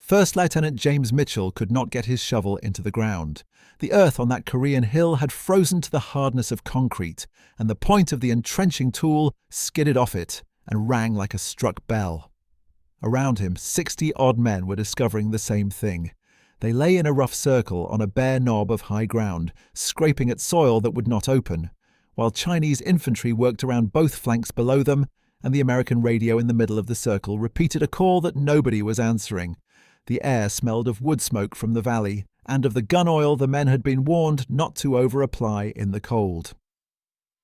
First Lieutenant James Mitchell could not get his shovel into the ground. The earth on that Korean hill had frozen to the hardness of concrete, and the point of the entrenching tool skidded off it and rang like a struck bell. Around him, 60-odd men were discovering the same thing. They lay in a rough circle on a bare knob of high ground, scraping at soil that would not open, while Chinese infantry worked around both flanks below them, and the American radio in the middle of the circle repeated a call that nobody was answering. The air smelled of wood smoke from the valley, and of the gun oil the men had been warned not to over-apply in the cold.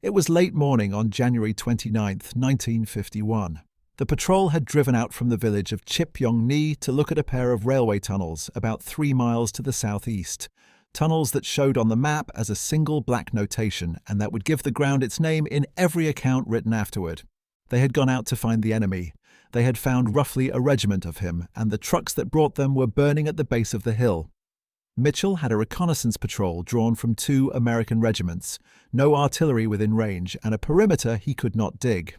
It was late morning on January 29, 1951. The patrol had driven out from the village of Chipyong-ni to look at a pair of railway tunnels about 3 miles to the southeast, tunnels that showed on the map as a single black notation and that would give the ground its name in every account written afterward. They had gone out to find the enemy. They had found roughly a regiment of him, and the trucks that brought them were burning at the base of the hill. Mitchell had a reconnaissance patrol drawn from 2 American regiments, no artillery within range, and a perimeter he could not dig.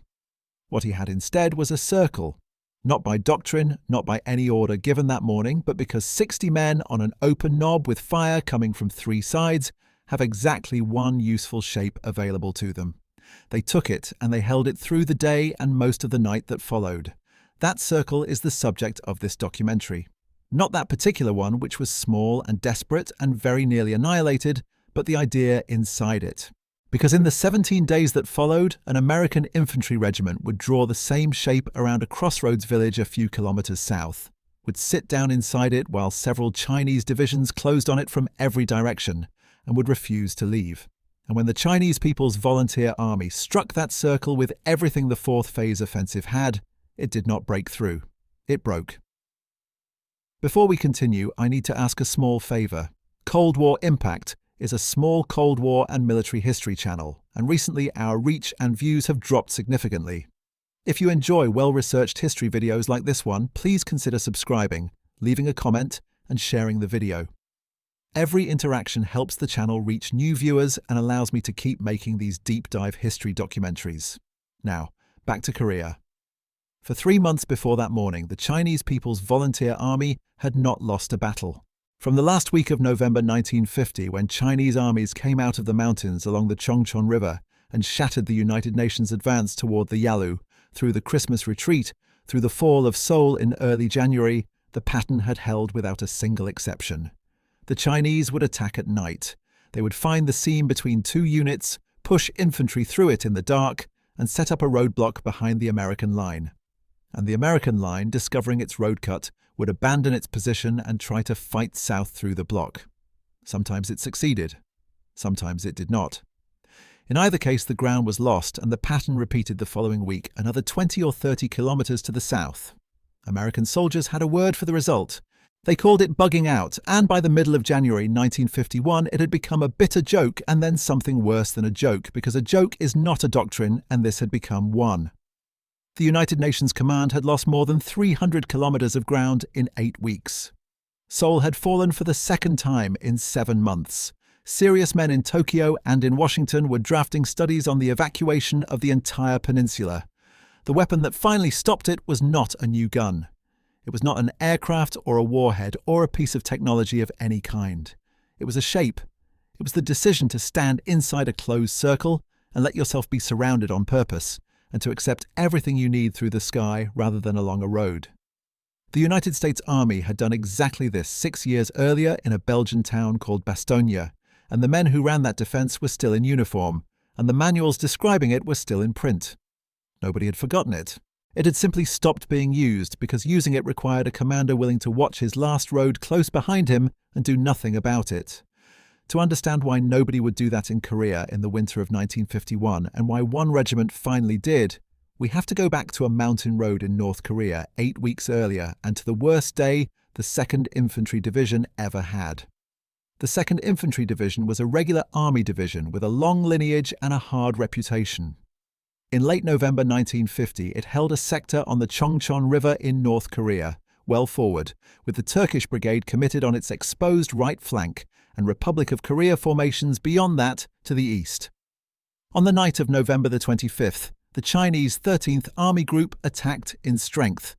What he had instead was a circle, not by doctrine, not by any order given that morning, but because 60 men on an open knob with fire coming from 3 sides have exactly one useful shape available to them. They took it, and they held it through the day and most of the night that followed. That circle is the subject of this documentary. Not that particular one, which was small and desperate and very nearly annihilated, but the idea inside it. Because in the 17 days that followed, an American infantry regiment would draw the same shape around a crossroads village a few kilometers south, would sit down inside it while several Chinese divisions closed on it from every direction, and would refuse to leave. And when the Chinese People's Volunteer Army struck that circle with everything the 4th Phase offensive had, it did not break through. It broke. Before we continue, I need to ask a small favour. Cold War Impact is a small Cold War and military history channel, and recently our reach and views have dropped significantly. If you enjoy well-researched history videos like this one, please consider subscribing, leaving a comment, and sharing the video. Every interaction helps the channel reach new viewers and allows me to keep making these deep-dive history documentaries. Now, back to Korea. For 3 months before that morning, the Chinese People's Volunteer Army had not lost a battle. From the last week of November 1950, when Chinese armies came out of the mountains along the Chongchon River and shattered the United Nations advance toward the Yalu, through the Christmas retreat, through the fall of Seoul in early January, the pattern had held without a single exception. The Chinese would attack at night. They would find the seam between 2 units, push infantry through it in the dark, and set up a roadblock behind the American line. And the American line, discovering its road cut, would abandon its position and try to fight south through the block. Sometimes it succeeded. Sometimes it did not. In either case, the ground was lost, and the pattern repeated the following week, another 20 or 30 kilometers to the south. American soldiers had a word for the result. They called it bugging out, and by the middle of January 1951, it had become a bitter joke and then something worse than a joke, because a joke is not a doctrine, and this had become one. The United Nations Command had lost more than 300 kilometers of ground in 8 weeks. Seoul had fallen for the 2nd time in 7 months. Serious men in Tokyo and in Washington were drafting studies on the evacuation of the entire peninsula. The weapon that finally stopped it was not a new gun. It was not an aircraft or a warhead or a piece of technology of any kind. It was a shape. It was the decision to stand inside a closed circle and let yourself be surrounded on purpose, and to accept everything you need through the sky rather than along a road. The United States Army had done exactly this 6 years earlier in a Belgian town called Bastogne, and the men who ran that defense were still in uniform, and the manuals describing it were still in print. Nobody had forgotten it. It had simply stopped being used because using it required a commander willing to watch his last road close behind him and do nothing about it. To understand why nobody would do that in Korea in the winter of 1951 and why one regiment finally did, we have to go back to a mountain road in North Korea 8 weeks earlier and to the worst day the 2nd Infantry Division ever had. The 2nd Infantry Division was a regular army division with a long lineage and a hard reputation. In late November 1950, it held a sector on the Chongchon River in North Korea, well forward, with the Turkish Brigade committed on its exposed right flank and Republic of Korea formations beyond that to the east. On the night of November the 25th, the Chinese 13th Army Group attacked in strength.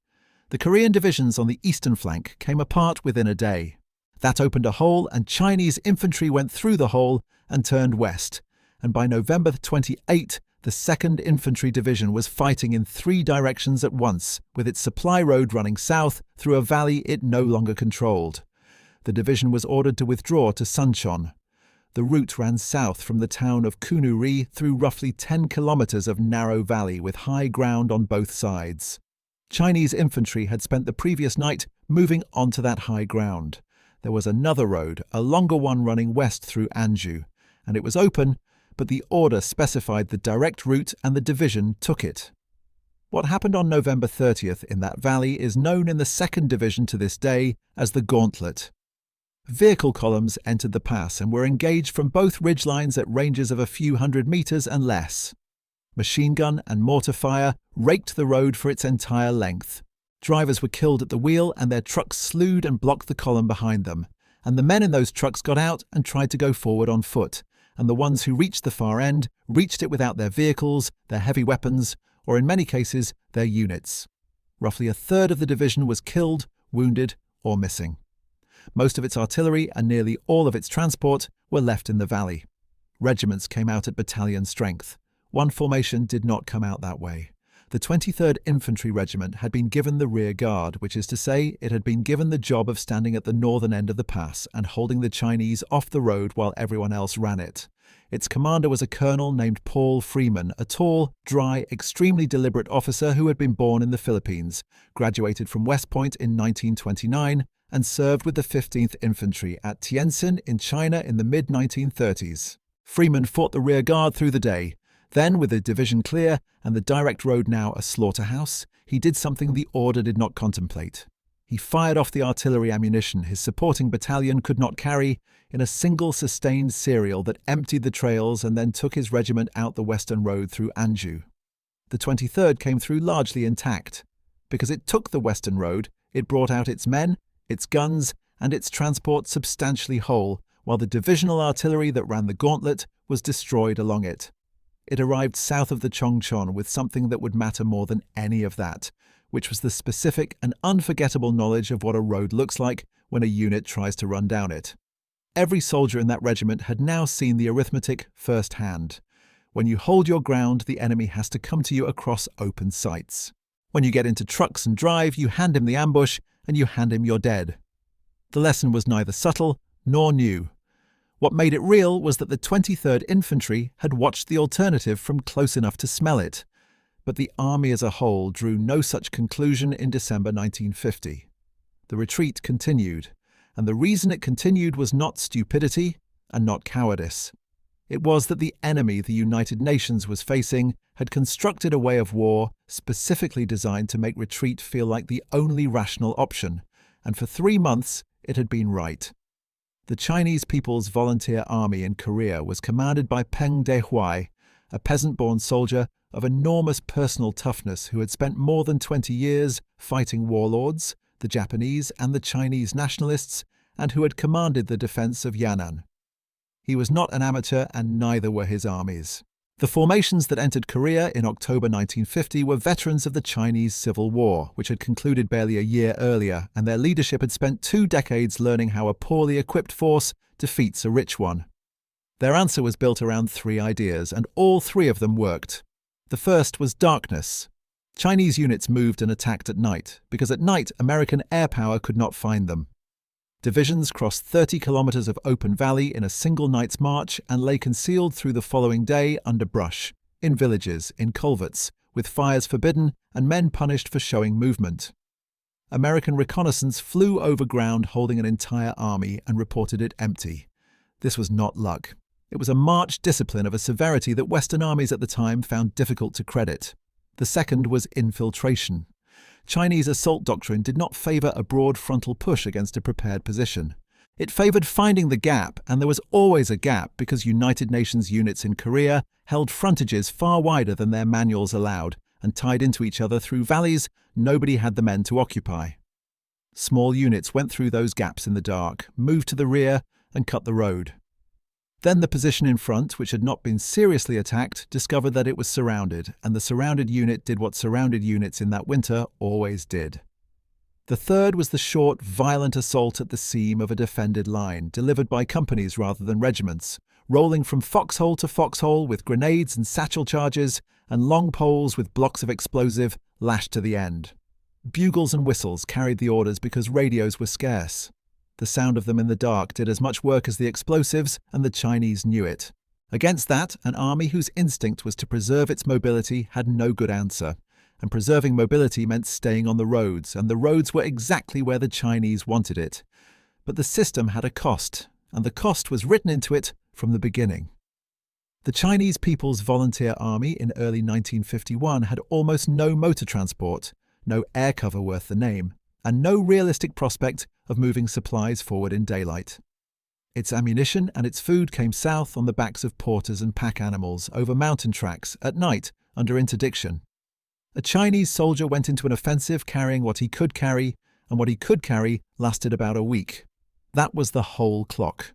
The Korean divisions on the eastern flank came apart within a day. That opened a hole, and Chinese infantry went through the hole and turned west, and by November 28, the 2nd Infantry Division was fighting in 3 directions at once, with its supply road running south through a valley it no longer controlled. The division was ordered to withdraw to Suncheon. The route ran south from the town of Kunuri through roughly 10 kilometers of narrow valley with high ground on both sides. Chinese infantry had spent the previous night moving onto that high ground. There was another road, a longer one running west through Anju, and it was open, but the order specified the direct route and the division took it. What happened on November 30th in that valley is known in the 2nd Division to this day as the Gauntlet. Vehicle columns entered the pass and were engaged from both ridgelines at ranges of a few hundred meters and less. Machine gun and mortar fire raked the road for its entire length. Drivers were killed at the wheel and their trucks slewed and blocked the column behind them, and the men in those trucks got out and tried to go forward on foot, and the ones who reached the far end reached it without their vehicles, their heavy weapons, or in many cases, their units. Roughly a third of the division was killed, wounded, or missing. Most of its artillery and nearly all of its transport were left in the valley. Regiments came out at battalion strength. One formation did not come out that way. The 23rd Infantry Regiment had been given the rear guard, which is to say, it had been given the job of standing at the northern end of the pass and holding the Chinese off the road while everyone else ran it. Its commander was a colonel named Paul Freeman, a tall, dry, extremely deliberate officer who had been born in the Philippines, graduated from West Point in 1929, and served with the 15th Infantry at Tientsin in China in the mid-1930s. Freeman fought the rear guard through the day. Then, with the division clear and the direct road now a slaughterhouse, he did something the order did not contemplate. He fired off the artillery ammunition his supporting battalion could not carry in a single sustained serial that emptied the trails and then took his regiment out the western road through Anju. The 23rd came through largely intact. Because it took the western road, it brought out its men, its guns, and its transport substantially whole, while the divisional artillery that ran the gauntlet was destroyed along it. It arrived south of the Chongchon with something that would matter more than any of that, which was the specific and unforgettable knowledge of what a road looks like when a unit tries to run down it. Every soldier in that regiment had now seen the arithmetic firsthand. When you hold your ground, the enemy has to come to you across open sights. When you get into trucks and drive, you hand him the ambush, and you hand him your dead. The lesson was neither subtle nor new. What made it real was that the 23rd Infantry had watched the alternative from close enough to smell it. But the army as a whole drew no such conclusion in December 1950. The retreat continued, and the reason it continued was not stupidity and not cowardice. It was that the enemy the United Nations was facing had constructed a way of war specifically designed to make retreat feel like the only rational option, and for 3 months it had been right. The Chinese People's Volunteer Army in Korea was commanded by Peng Dehuai, a peasant-born soldier of enormous personal toughness who had spent more than 20 years fighting warlords, the Japanese and the Chinese nationalists, and who had commanded the defense of Yan'an. He was not an amateur, and neither were his armies. The formations that entered Korea in October 1950 were veterans of the Chinese Civil War, which had concluded barely a year earlier, and their leadership had spent 2 decades learning how a poorly equipped force defeats a rich one. Their answer was built around 3 ideas, and all 3 of them worked. The first was darkness. Chinese units moved and attacked at night, because at night American air power could not find them. Divisions crossed 30 kilometers of open valley in a single night's march and lay concealed through the following day under brush, in villages, in culverts, with fires forbidden and men punished for showing movement. American reconnaissance flew over ground holding an entire army and reported it empty. This was not luck. It was a march discipline of a severity that Western armies at the time found difficult to credit. The second was infiltration. Chinese assault doctrine did not favor a broad frontal push against a prepared position. It favored finding the gap, and there was always a gap because United Nations units in Korea held frontages far wider than their manuals allowed and tied into each other through valleys nobody had the men to occupy. Small units went through those gaps in the dark, moved to the rear, and cut the road. Then the position in front, which had not been seriously attacked, discovered that it was surrounded, and the surrounded unit did what surrounded units in that winter always did. The third was the short, violent assault at the seam of a defended line, delivered by companies rather than regiments, rolling from foxhole to foxhole with grenades and satchel charges, and long poles with blocks of explosive lashed to the end. Bugles and whistles carried the orders because radios were scarce. The sound of them in the dark did as much work as the explosives, and the Chinese knew it. Against that, an army whose instinct was to preserve its mobility had no good answer. And preserving mobility meant staying on the roads, and the roads were exactly where the Chinese wanted it. But the system had a cost, and the cost was written into it from the beginning. The Chinese People's Volunteer Army in early 1951 had almost no motor transport, no air cover worth the name, and no realistic prospect of moving supplies forward in daylight. Its ammunition and its food came south on the backs of porters and pack animals over mountain tracks at night under interdiction. A Chinese soldier went into an offensive carrying what he could carry, and what he could carry lasted about a week. That was the whole clock.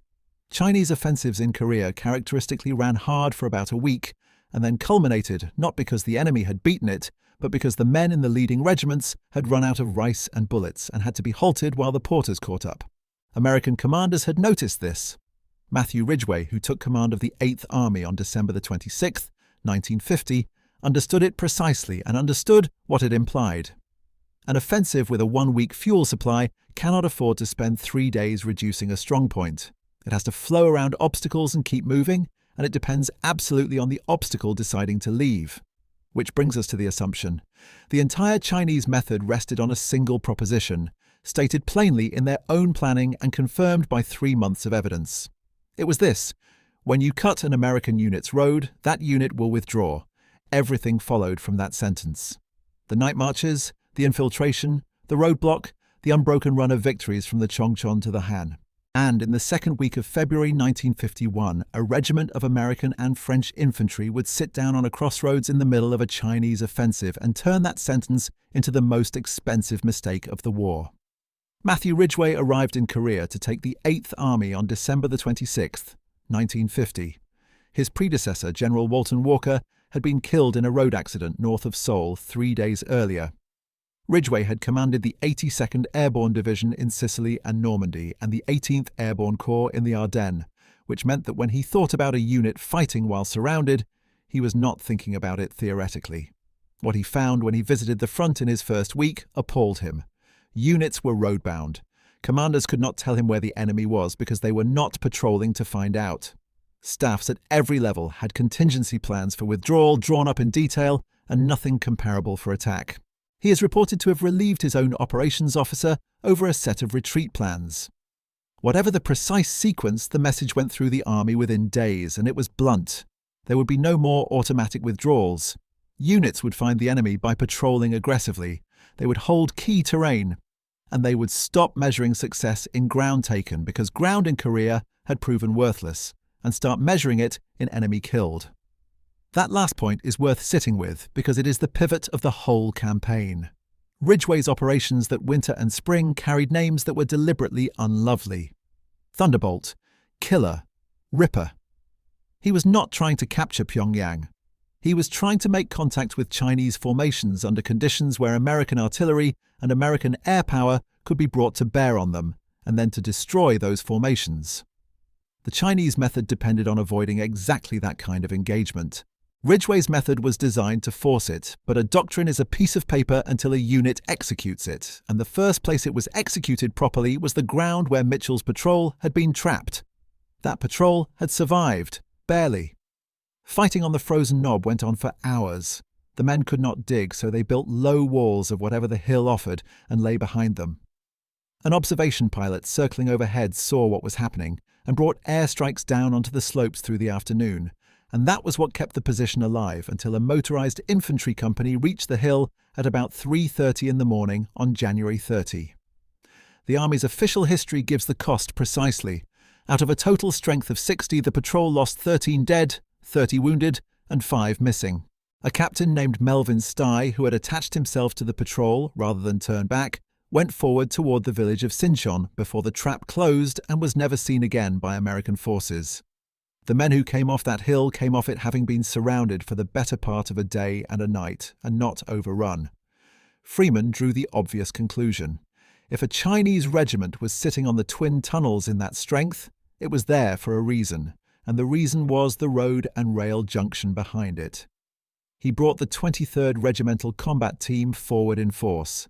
Chinese offensives in Korea characteristically ran hard for about a week, and then culminated not because the enemy had beaten it, but because the men in the leading regiments had run out of rice and bullets and had to be halted while the porters caught up. American commanders had noticed this. Matthew Ridgway, who took command of the 8th Army on December the 26th, 1950, understood it precisely and understood what it implied. An offensive with a 1-week fuel supply cannot afford to spend 3 days reducing a strongpoint. It has to flow around obstacles and keep moving, and it depends absolutely on the obstacle deciding to leave. Which brings us to the assumption. The entire Chinese method rested on a single proposition, stated plainly in their own planning and confirmed by 3 months of evidence. It was this: when you cut an American unit's road, that unit will withdraw. Everything followed from that sentence. The night marches, the infiltration, the roadblock, the unbroken run of victories from the Chongchon to the Han. And in the second week of February 1951, a regiment of American and French infantry would sit down on a crossroads in the middle of a Chinese offensive and turn that sentence into the most expensive mistake of the war. Matthew Ridgway arrived in Korea to take the 8th Army on December the 26th, 1950. His predecessor, General Walton Walker, had been killed in a road accident north of Seoul 3 days earlier. Ridgway had commanded the 82nd Airborne Division in Sicily and Normandy and the 18th Airborne Corps in the Ardennes, which meant that when he thought about a unit fighting while surrounded, he was not thinking about it theoretically. What he found when he visited the front in his first week appalled him. Units were roadbound. Commanders could not tell him where the enemy was because they were not patrolling to find out. Staffs at every level had contingency plans for withdrawal drawn up in detail and nothing comparable for attack. He is reported to have relieved his own operations officer over a set of retreat plans. Whatever the precise sequence, the message went through the army within days, and it was blunt. There would be no more automatic withdrawals. Units would find the enemy by patrolling aggressively. They would hold key terrain, and they would stop measuring success in ground taken because ground in Korea had proven worthless, and start measuring it in enemy killed. That last point is worth sitting with because it is the pivot of the whole campaign. Ridgway's operations that winter and spring carried names that were deliberately unlovely. Thunderbolt, Killer, Ripper. He was not trying to capture Pyongyang. He was trying to make contact with Chinese formations under conditions where American artillery and American air power could be brought to bear on them, and then to destroy those formations. The Chinese method depended on avoiding exactly that kind of engagement. Ridgway's method was designed to force it, but a doctrine is a piece of paper until a unit executes it, and the first place it was executed properly was the ground where Mitchell's patrol had been trapped. That patrol had survived, barely. Fighting on the frozen knob went on for hours. The men could not dig, so they built low walls of whatever the hill offered and lay behind them. An observation pilot circling overhead saw what was happening and brought airstrikes down onto the slopes through the afternoon, and that was what kept the position alive until a motorized infantry company reached the hill at about 3:30 in the morning on January 30. The Army's official history gives the cost precisely. Out of a total strength of 60, the patrol lost 13 dead, 30 wounded, and 5 missing. A captain named Melvin Stye, who had attached himself to the patrol rather than turn back, went forward toward the village of Sinchon before the trap closed and was never seen again by American forces. The men who came off that hill came off it having been surrounded for the better part of a day and a night, and not overrun. Freeman drew the obvious conclusion. If a Chinese regiment was sitting on the twin tunnels in that strength, it was there for a reason, and the reason was the road and rail junction behind it. He brought the 23rd Regimental Combat Team forward in force.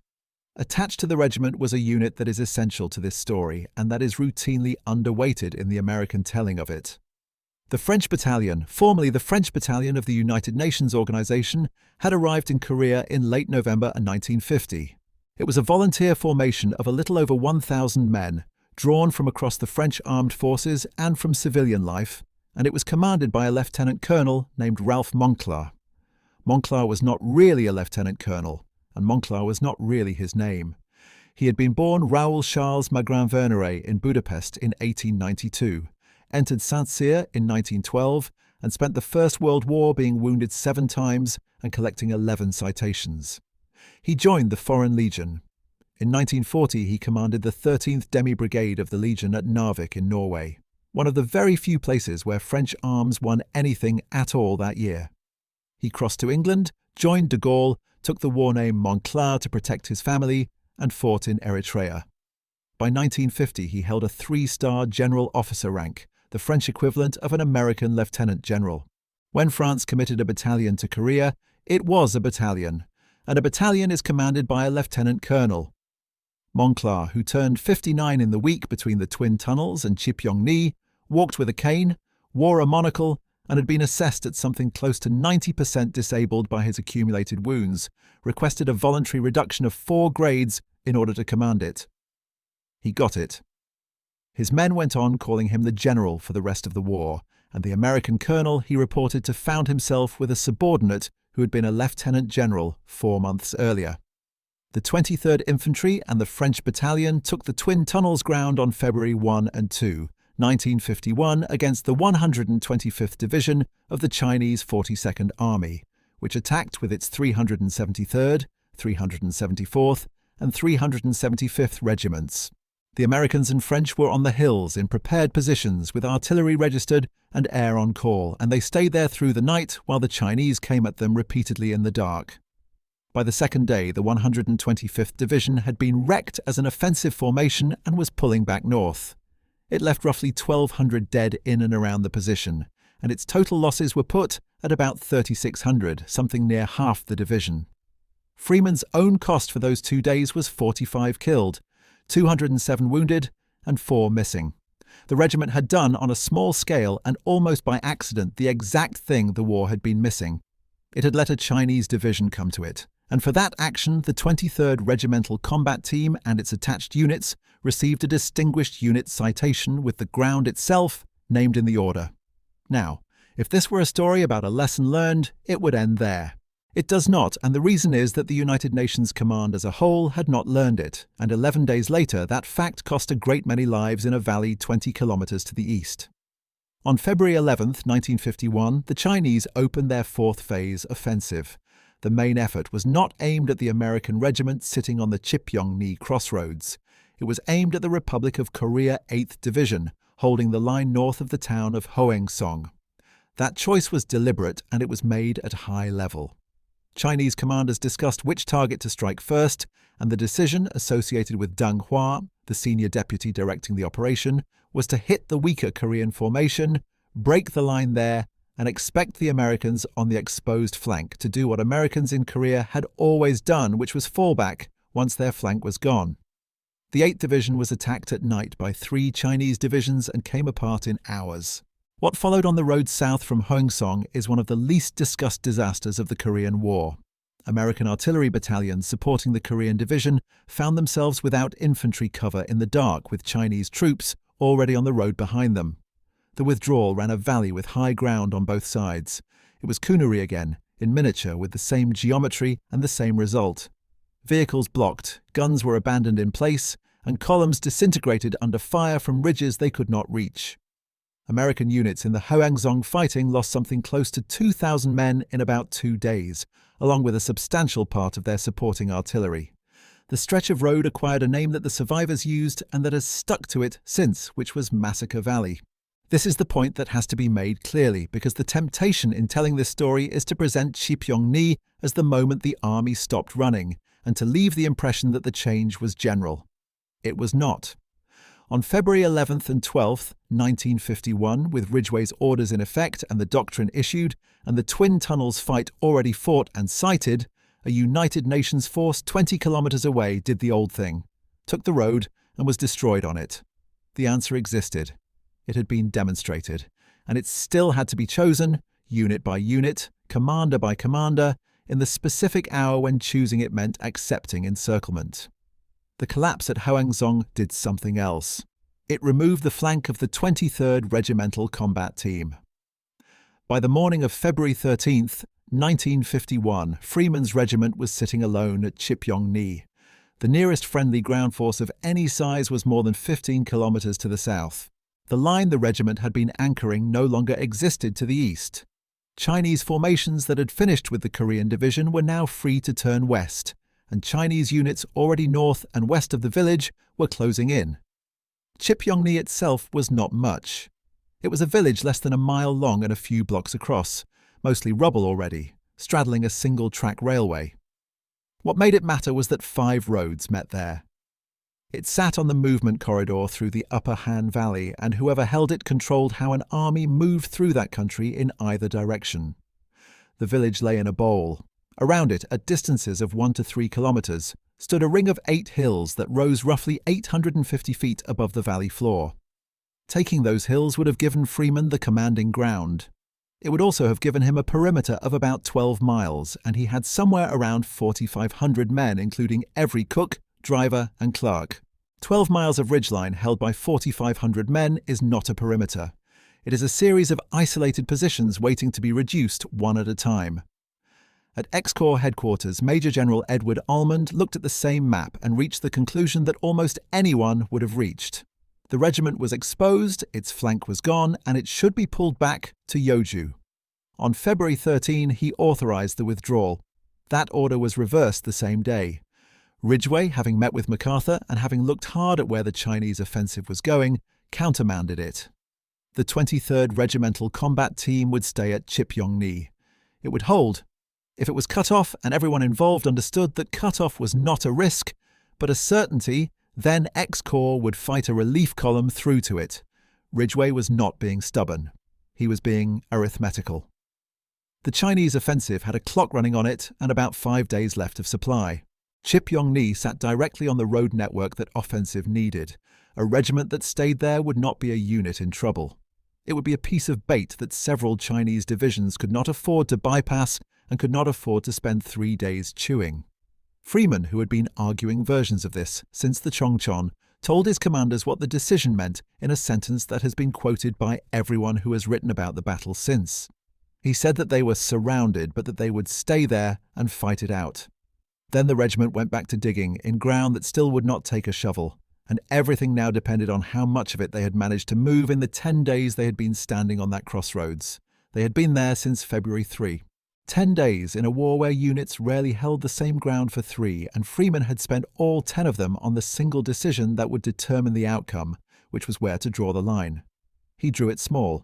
Attached to the regiment was a unit that is essential to this story, and that is routinely underweighted in the American telling of it. The French Battalion, formerly the French Battalion of the United Nations Organization, had arrived in Korea in late November 1950. It was a volunteer formation of a little over 1,000 men, drawn from across the French armed forces and from civilian life, and it was commanded by a lieutenant colonel named Ralph Monclar. Monclar was not really a lieutenant colonel, and Monclar was not really his name. He had been born Raoul Charles Magrin-Verneret in Budapest in 1892, entered Saint-Cyr in 1912, and spent the First World War being wounded 7 times and collecting 11 citations. He joined the Foreign Legion. In 1940 he commanded the 13th Demi Brigade of the Legion at Narvik in Norway, one of the very few places where French arms won anything at all that year. He crossed to England, joined de Gaulle, took the war name Monclar to protect his family, and fought in Eritrea. By 1950 he held a 3-star general officer rank, the French equivalent of an American lieutenant general. When France committed a battalion to Korea, it was a battalion, and a battalion is commanded by a lieutenant colonel. Monclar, who turned 59 in the week between the Twin Tunnels and Chipyong-ni, walked with a cane, wore a monocle, and had been assessed at something close to 90% disabled by his accumulated wounds, requested a voluntary reduction of 4 grades in order to command it. He got it. His men went on calling him the general for the rest of the war, and the American colonel he reported to found himself with a subordinate who had been a lieutenant general 4 months earlier. The 23rd Infantry and the French Battalion took the Twin Tunnels ground on February 1 and 2, 1951 against the 125th Division of the Chinese 42nd Army, which attacked with its 373rd, 374th and 375th Regiments. The Americans and French were on the hills in prepared positions with artillery registered and air on call, and they stayed there through the night while the Chinese came at them repeatedly in the dark. By the second day, the 125th Division had been wrecked as an offensive formation and was pulling back north. It left roughly 1,200 dead in and around the position, and its total losses were put at about 3,600, something near half the division. Freeman's own cost for those 2 days was 45 killed, 207 wounded, and 4 missing. The regiment had done on a small scale and almost by accident the exact thing the war had been missing. It had let a Chinese division come to it, and for that action the 23rd Regimental Combat Team and its attached units received a Distinguished Unit Citation with the ground itself named in the order. Now, if this were a story about a lesson learned, it would end there. It does not, and the reason is that the United Nations Command as a whole had not learned it, and 11 days later that fact cost a great many lives in a valley 20 kilometers to the east. On February 11, 1951, the Chinese opened their 4th phase offensive. The main effort was not aimed at the American regiment sitting on the Chipyong-ni crossroads. It was aimed at the Republic of Korea 8th Division, holding the line north of the town of Hoangsong. That choice was deliberate, and it was made at high level. Chinese commanders discussed which target to strike first, and the decision associated with Deng Hua, the senior deputy directing the operation, was to hit the weaker Korean formation, break the line there, and expect the Americans on the exposed flank to do what Americans in Korea had always done, which was fall back once their flank was gone. The 8th Division was attacked at night by 3 Chinese divisions and came apart in hours. What followed on the road south from Hoangsong is one of the least discussed disasters of the Korean War. American artillery battalions supporting the Korean division found themselves without infantry cover in the dark with Chinese troops already on the road behind them. The withdrawal ran a valley with high ground on both sides. It was Kunuri again, in miniature with the same geometry and the same result. Vehicles blocked, guns were abandoned in place, and columns disintegrated under fire from ridges they could not reach. American units in the Hoangsong fighting lost something close to 2,000 men in about 2 days, along with a substantial part of their supporting artillery. The stretch of road acquired a name that the survivors used and that has stuck to it since, which was Massacre Valley. This is the point that has to be made clearly, because the temptation in telling this story is to present Chipyong-ni as the moment the army stopped running, and to leave the impression that the change was general. It was not. On February 11th and 12th, 1951, with Ridgway's orders in effect and the doctrine issued, and the Twin Tunnels fight already fought and sighted, a United Nations force 20 kilometers away did the old thing, took the road, and was destroyed on it. The answer existed. It had been demonstrated, and it still had to be chosen, unit by unit, commander by commander, in the specific hour when choosing it meant accepting encirclement. The collapse at Hwangzong did something else. It removed the flank of the 23rd Regimental Combat Team. By the morning of February 13th, 1951, Freeman's regiment was sitting alone at Chipyong-ni. The nearest friendly ground force of any size was more than 15 kilometers to the south. The line the regiment had been anchoring no longer existed to the east. Chinese formations that had finished with the Korean division were now free to turn west, and Chinese units already north and west of the village were closing in. Chipyong-ni itself was not much. It was a village less than a mile long and a few blocks across, mostly rubble already, straddling a single-track railway. What made it matter was that 5 roads met there. It sat on the movement corridor through the upper Han Valley, and whoever held it controlled how an army moved through that country in either direction. The village lay in a bowl. Around it, at distances of 1 to 3 kilometers, stood a ring of 8 hills that rose roughly 850 feet above the valley floor. Taking those hills would have given Freeman the commanding ground. It would also have given him a perimeter of about 12 miles, and he had somewhere around 4,500 men, including every cook, driver, and clerk. 12 miles of ridgeline held by 4,500 men is not a perimeter. It is a series of isolated positions waiting to be reduced one at a time. At X-Corps headquarters, Major General Edward Almond looked at the same map and reached the conclusion that almost anyone would have reached. The regiment was exposed, its flank was gone, and it should be pulled back to Yeoju. On February 13, he authorized the withdrawal. That order was reversed the same day. Ridgway, having met with MacArthur and having looked hard at where the Chinese offensive was going, countermanded it. The 23rd Regimental Combat Team would stay at Chipyong-ni. It would hold. If it was cut off and everyone involved understood that cut-off was not a risk, but a certainty, then X-Corps would fight a relief column through to it. Ridgway was not being stubborn. He was being arithmetical. The Chinese offensive had a clock running on it and about 5 days left of supply. Chipyong-ni sat directly on the road network that offensive needed. A regiment that stayed there would not be a unit in trouble. It would be a piece of bait that several Chinese divisions could not afford to bypass and could not afford to spend 3 days chewing. Freeman, who had been arguing versions of this since the Chongchon, told his commanders what the decision meant in a sentence that has been quoted by everyone who has written about the battle since. He said that they were surrounded, but that they would stay there and fight it out. Then the regiment went back to digging in ground that still would not take a shovel, and everything now depended on how much of it they had managed to move in the 10 days they had been standing on that crossroads. They had been there since February 3. 10 days in a war where units rarely held the same ground for 3, and Freeman had spent all 10 of them on the single decision that would determine the outcome, which was where to draw the line. He drew it small.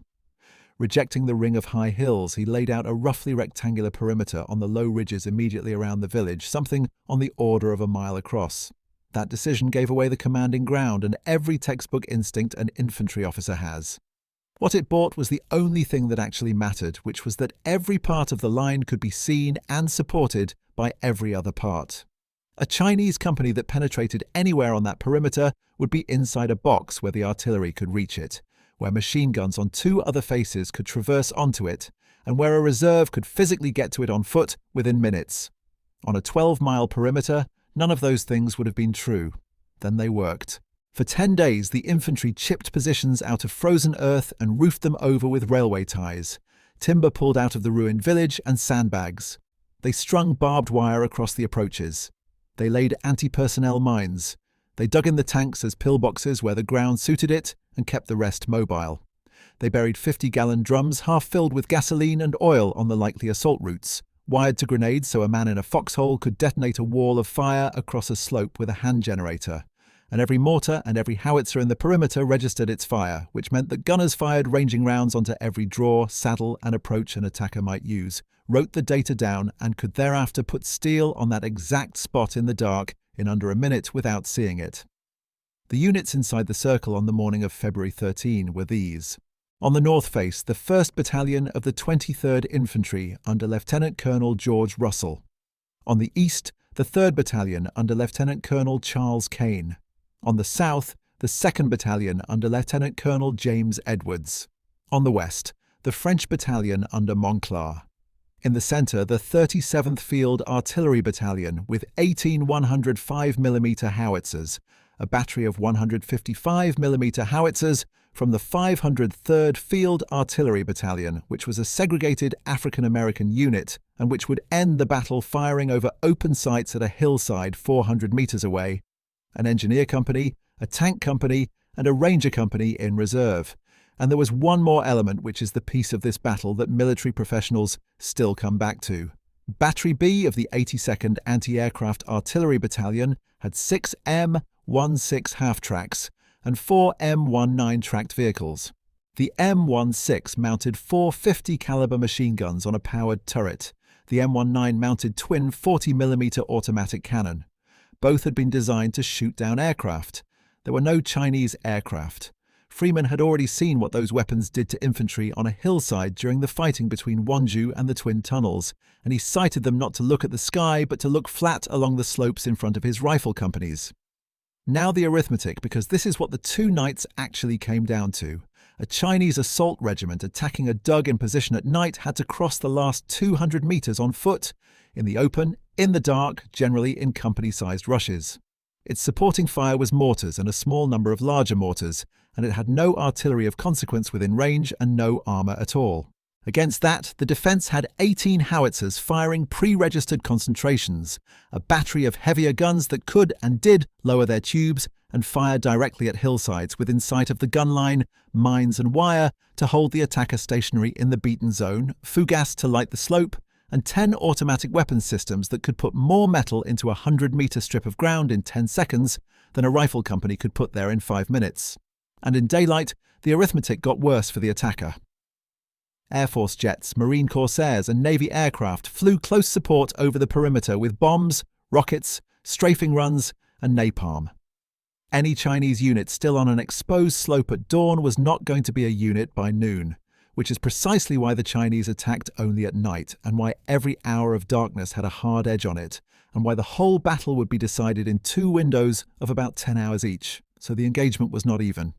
Rejecting the ring of high hills, he laid out a roughly rectangular perimeter on the low ridges immediately around the village, something on the order of a mile across. That decision gave away the commanding ground and every textbook instinct an infantry officer has. What it bought was the only thing that actually mattered, which was that every part of the line could be seen and supported by every other part. A Chinese company that penetrated anywhere on that perimeter would be inside a box where the artillery could reach it, where machine guns on 2 other faces could traverse onto it, and where a reserve could physically get to it on foot within minutes. On a 12-mile perimeter, none of those things would have been true. Then they worked. For 10 days, the infantry chipped positions out of frozen earth and roofed them over with railway ties, timber pulled out of the ruined village, and sandbags. They strung barbed wire across the approaches. They laid anti-personnel mines. They dug in the tanks as pillboxes where the ground suited it and kept the rest mobile. They buried 50-gallon drums half filled with gasoline and oil on the likely assault routes, wired to grenades so a man in a foxhole could detonate a wall of fire across a slope with a hand generator. And every mortar and every howitzer in the perimeter registered its fire, which meant that gunners fired ranging rounds onto every draw, saddle, and approach an attacker might use, wrote the data down, and could thereafter put steel on that exact spot in the dark in under a minute without seeing it. The units inside the circle on the morning of February 13 were these. On the north face, the 1st Battalion of the 23rd Infantry under Lieutenant Colonel George Russell. On the east, the 3rd Battalion under Lieutenant Colonel Charles Kane. On the south, the 2nd Battalion under Lieutenant Colonel James Edwards. On the west, the French Battalion under Monclar. In the centre, the 37th Field Artillery Battalion with 18 105mm howitzers, a battery of 155mm howitzers from the 503rd Field Artillery Battalion, which was a segregated African-American unit and which would end the battle firing over open sights at a hillside 400 metres away, an engineer company, a tank company, and a ranger company in reserve. And there was one more element which is the piece of this battle that military professionals still come back to. Battery B of the 82nd Anti-Aircraft Artillery Battalion had 6 M16 half-tracks and 4 M19 tracked vehicles. The M16 mounted 4 50 caliber machine guns on a powered turret. The M19 mounted twin 40mm automatic cannon. Both had been designed to shoot down aircraft. There were no Chinese aircraft. Freeman had already seen what those weapons did to infantry on a hillside during the fighting between Wonju and the Twin Tunnels, and he cited them not to look at the sky but to look flat along the slopes in front of his rifle companies. Now the arithmetic, because this is what the two nights actually came down to. A Chinese assault regiment attacking a dug in position at night had to cross the last 200 metres on foot, in the open, in the dark, generally in company-sized rushes. Its supporting fire was mortars and a small number of larger mortars, and it had no artillery of consequence within range and no armour at all. Against that, the defence had 18 howitzers firing pre-registered concentrations, a battery of heavier guns that could and did lower their tubes and fire directly at hillsides within sight of the gun line, mines and wire to hold the attacker stationary in the beaten zone, fougas to light the slope, and 10 automatic weapons systems that could put more metal into a 100-metre strip of ground in 10 seconds than a rifle company could put there in 5 minutes. And in daylight, the arithmetic got worse for the attacker. Air Force jets, Marine Corsairs and Navy aircraft flew close support over the perimeter with bombs, rockets, strafing runs and napalm. Any Chinese unit still on an exposed slope at dawn was not going to be a unit by noon, which is precisely why the Chinese attacked only at night and why every hour of darkness had a hard edge on it, and why the whole battle would be decided in 2 windows of about 10 hours each, so the engagement was not even.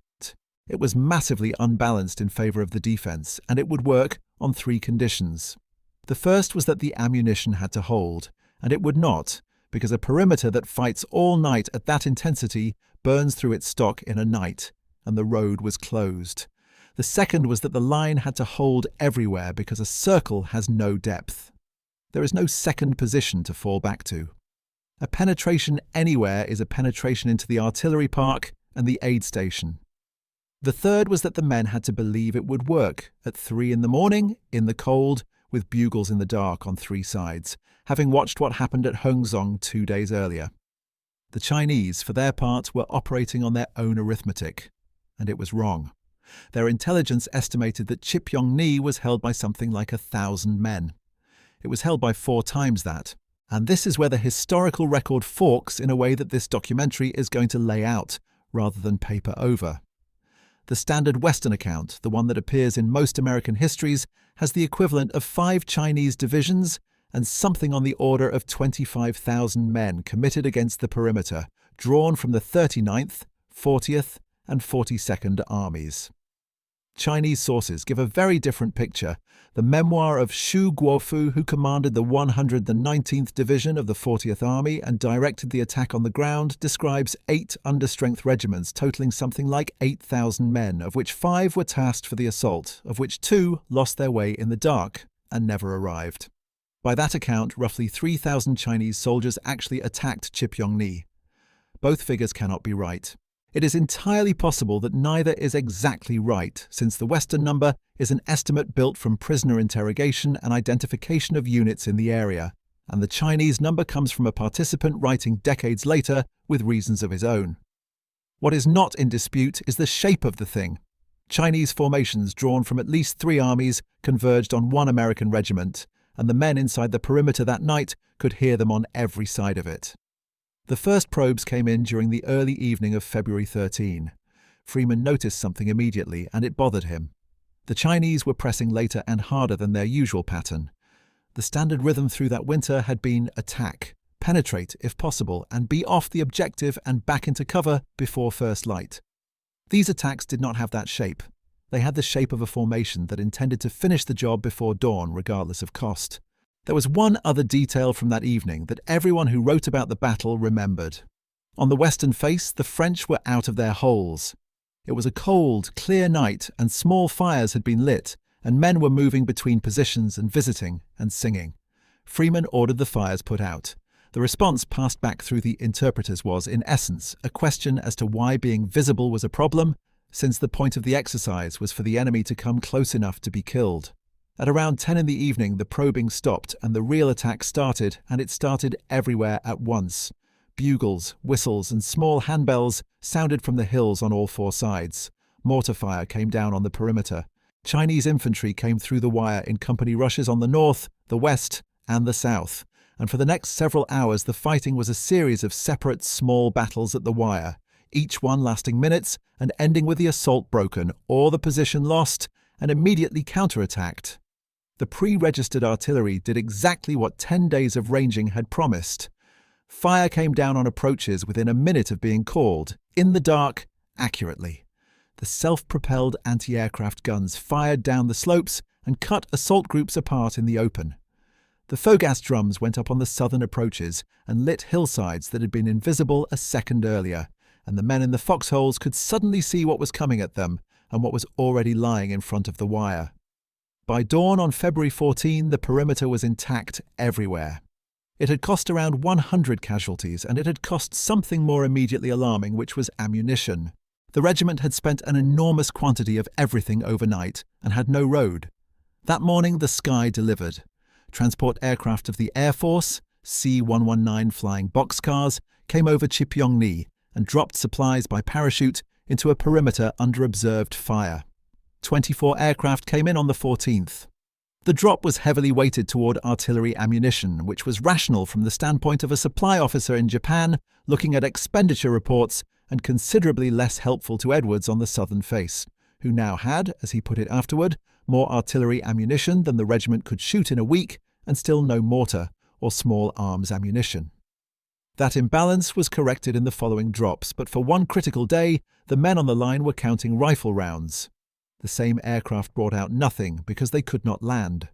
It was massively unbalanced in favour of the defence, and it would work on 3 conditions. The first was that the ammunition had to hold, and it would not, because a perimeter that fights all night at that intensity burns through its stock in a night, and the road was closed. The second was that the line had to hold everywhere because a circle has no depth. There is no second position to fall back to. A penetration anywhere is a penetration into the artillery park and the aid station. The third was that the men had to believe it would work at 3 in the morning, in the cold, with bugles in the dark on 3 sides, having watched what happened at Hongzong 2 days earlier. The Chinese, for their part, were operating on their own arithmetic, and it was wrong. Their intelligence estimated that Chipyong-ni was held by something like 1,000 men. It was held by 4 times that, and this is where the historical record forks in a way that this documentary is going to lay out, rather than paper over. The standard Western account, the one that appears in most American histories, has the equivalent of 5 Chinese divisions and something on the order of 25,000 men committed against the perimeter, drawn from the 39th, 40th and 42nd Armies. Chinese sources give a very different picture. The memoir of Xu Guofu, who commanded the 119th Division of the 40th Army and directed the attack on the ground, describes 8 understrength regiments totaling something like 8,000 men, of which 5 were tasked for the assault, of which 2 lost their way in the dark and never arrived. By that account, roughly 3,000 Chinese soldiers actually attacked Chipyong-ni. Both figures cannot be right. It is entirely possible that neither is exactly right, since the Western number is an estimate built from prisoner interrogation and identification of units in the area, and the Chinese number comes from a participant writing decades later with reasons of his own. What is not in dispute is the shape of the thing. Chinese formations drawn from at least 3 armies converged on 1 American regiment, and the men inside the perimeter that night could hear them on every side of it. The first probes came in during the early evening of February 13. Freeman noticed something immediately, and it bothered him. The Chinese were pressing later and harder than their usual pattern. The standard rhythm through that winter had been attack, penetrate if possible, and be off the objective and back into cover before first light. These attacks did not have that shape. They had the shape of a formation that intended to finish the job before dawn, regardless of cost. There was one other detail from that evening that everyone who wrote about the battle remembered. On the western face, the French were out of their holes. It was a cold, clear night, and small fires had been lit, and men were moving between positions and visiting and singing. Freeman ordered the fires put out. The response passed back through the interpreters was, in essence, a question as to why being visible was a problem, since the point of the exercise was for the enemy to come close enough to be killed. At around 10 in the evening, the probing stopped and the real attack started, and it started everywhere at once. Bugles, whistles, and small handbells sounded from the hills on all four sides. Mortar fire came down on the perimeter. Chinese infantry came through the wire in company rushes on the north, the west, and the south. And for the next several hours, the fighting was a series of separate small battles at the wire, each one lasting minutes and ending with the assault broken or the position lost and immediately counterattacked. The pre-registered artillery did exactly what 10 days of ranging had promised. Fire came down on approaches within a minute of being called, in the dark, accurately. The self-propelled anti-aircraft guns fired down the slopes and cut assault groups apart in the open. The Fogas drums went up on the southern approaches and lit hillsides that had been invisible a second earlier, and the men in the foxholes could suddenly see what was coming at them and what was already lying in front of the wire. By dawn on February 14, the perimeter was intact everywhere. It had cost around 100 casualties, and it had cost something more immediately alarming, which was ammunition. The regiment had spent an enormous quantity of everything overnight and had no road. That morning the sky delivered. Transport aircraft of the Air Force, C-119 flying boxcars, came over Chipyong-ni and dropped supplies by parachute into a perimeter under observed fire. 24 aircraft came in on the 14th. The drop was heavily weighted toward artillery ammunition, which was rational from the standpoint of a supply officer in Japan looking at expenditure reports, and considerably less helpful to Edwards on the southern face, who now had, as he put it afterward, more artillery ammunition than the regiment could shoot in a week, and still no mortar or small arms ammunition. That imbalance was corrected in the following drops, but for one critical day, the men on the line were counting rifle rounds. The same aircraft brought out nothing because they could not land.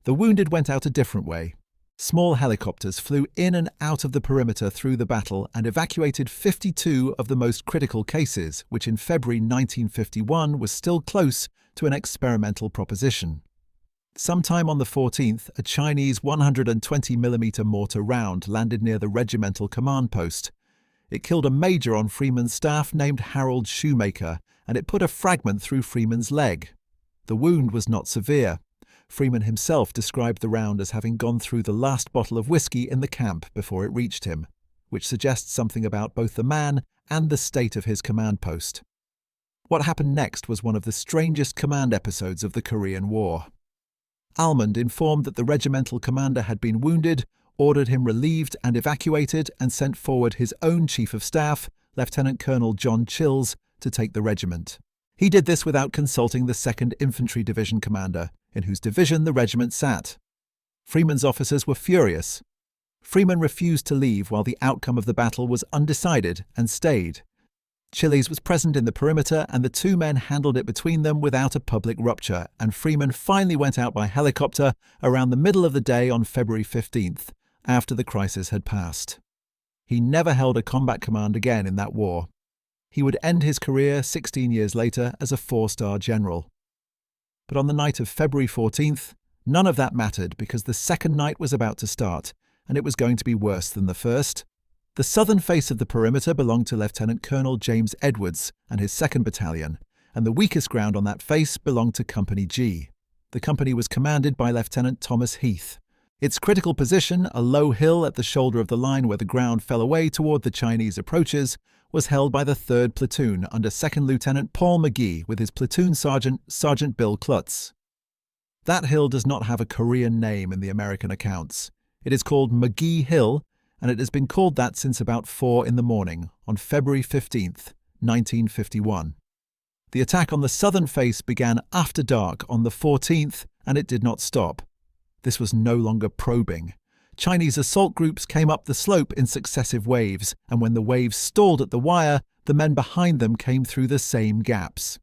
The wounded went out a different way. Small helicopters flew in and out of the perimeter through the battle and evacuated 52 of the most critical cases, which in February 1951 was still close to an experimental proposition. Sometime on the 14th, a Chinese 120mm mortar round landed near the regimental command post. It killed a major on Freeman's staff named Harold Shoemaker, and it put a fragment through Freeman's leg. The wound was not severe. Freeman himself described the round as having gone through the last bottle of whiskey in the camp before it reached him, which suggests something about both the man and the state of his command post. What happened next was one of the strangest command episodes of the Korean War. Almond, informed that the regimental commander had been wounded, ordered him relieved and evacuated, and sent forward his own chief of staff, Lieutenant Colonel John Chills, to take the regiment. He did this without consulting the 2nd Infantry Division commander, in whose division the regiment sat. Freeman's officers were furious. Freeman refused to leave while the outcome of the battle was undecided and stayed. Chillies was present in the perimeter, and the two men handled it between them without a public rupture, and Freeman finally went out by helicopter around the middle of the day on February 15th, after the crisis had passed. He never held a combat command again in that war. He would end his career 16 years later as a 4-star general. But on the night of February 14th, none of that mattered because the second night was about to start, and it was going to be worse than the first. The southern face of the perimeter belonged to Lieutenant Colonel James Edwards and his 2nd Battalion, and the weakest ground on that face belonged to Company G. The company was commanded by Lieutenant Thomas Heath. Its critical position, a low hill at the shoulder of the line where the ground fell away toward the Chinese approaches, was held by the 3rd Platoon under 2nd Lieutenant Paul McGee with his platoon sergeant, Sergeant Bill Klutz. That hill does not have a Korean name in the American accounts. It is called McGee Hill, and it has been called that since about 4 in the morning on February 15th, 1951. The attack on the southern face began after dark on the 14th, and it did not stop. This was no longer probing. Chinese assault groups came up the slope in successive waves, and when the waves stalled at the wire, the men behind them came through the same gaps.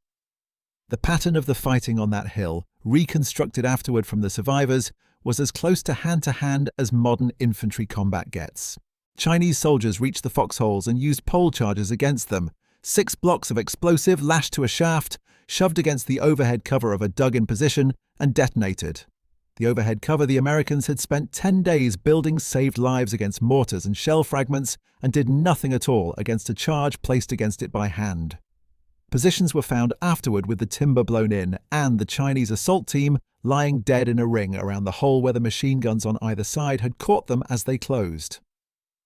The pattern of the fighting on that hill, reconstructed afterward from the survivors, was as close to hand as modern infantry combat gets. Chinese soldiers reached the foxholes and used pole charges against them. 6 blocks of explosive lashed to a shaft, shoved against the overhead cover of a dug-in position, and detonated. The overhead cover the Americans had spent 10 days building saved lives against mortars and shell fragments and did nothing at all against a charge placed against it by hand. Positions were found afterward with the timber blown in and the Chinese assault team lying dead in a ring around the hole where the machine guns on either side had caught them as they closed.